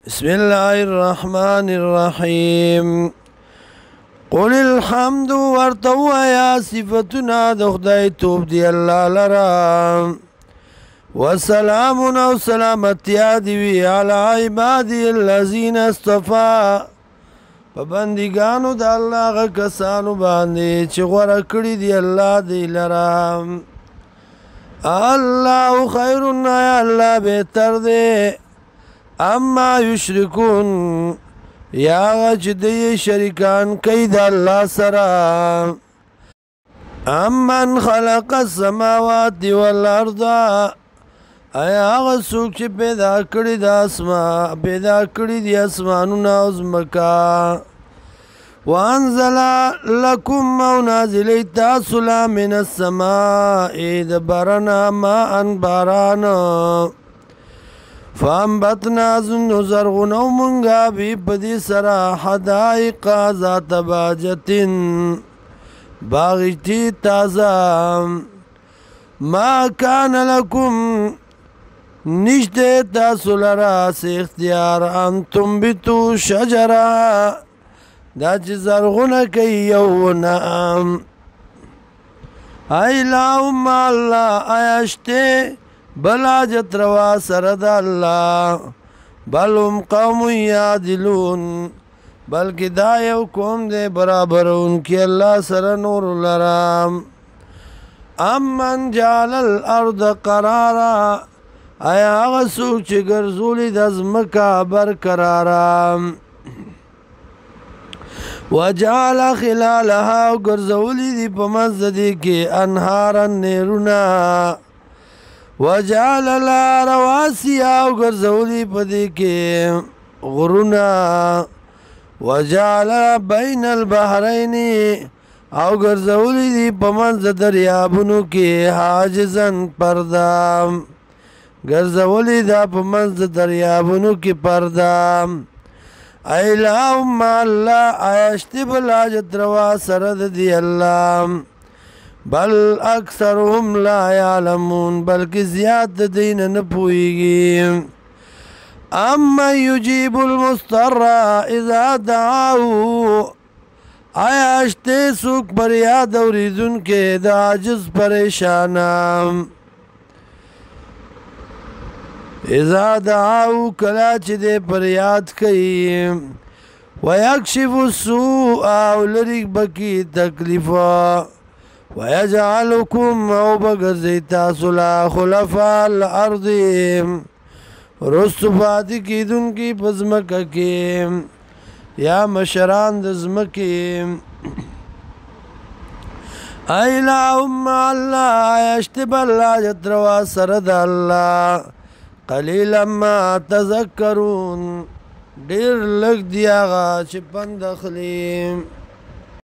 بسم الله الرحمن الرحيم قل الحمد ورتو يا صفتنا دخدای توب دی اللہ لرا وسلام و سلامتی دیوی علی عبادی الذین اصطفا پابندگانو دا اللہ غا کسانو باندی چی غورا کری دی اللہ دی لرا اللہ خیرن یا اللہ بہتر دے اما یشرکون یا غچ دی شرکان کئی دا اللہ سرا امن خلق السماوات والارض ایا غسوک چی پیدا کری دی اسمانونا ازمکا وانزل لکم نازلی تاسلا من السماء دبرنا ماء بارانا فانبتنا زرغنو منگا بی پدی سرا حدائق ذات باجتن باغیتی تازا ما کان لکم نشتے تاسو لرا سے اختیار ان تنبتو شجرا دا چی زرغن کئی یونا ایلاؤم اللہ آیاشتے بلا جت روا سرد اللہ بل هم قوم یادلون بلکہ دا یو قوم دے برابر ان کی اللہ سر نور لرام امن جعل الارض قرارا ایا غسوک چی گرزولی دزمکا برقرارا وجعل خلالها گرزولی دی پمزدی کی انہارا نیرونا وجعل لا رواسیا او گرزولی پدی کے غرونا وجعل بین البحرین او گرزولی دی پمنز دریابنو کے حاجزن پردام گرزولی دا پمنز دریابنو کی پردام ایلہم اللہ آیشتی بلاجت روا سرد دی اللہ بل اکثرهم لا یعلمون بلکہ زیاد دین نپوئیگی اما یجیب المستر اذا دعاو آیا اشتے سوک پر یاد اوریدن کے دا عجز پریشانام اذا دعاو کلاچ دے پر یاد کئی ویکشف السوء اولرک بکی تکلیفا وَيَجْعَلُكُمْ عُبَغَزِي تَاسُلَا خُلَفَاءَ الْأَرْضِ رست فاتی کی دن کی پزمکہ کی یا مشران دزمکی ایلہم اللہ یشتب اللہ جتروا سرد اللہ قلیلا ما تذکرون دیر لگ دیا غا چپن دخلیم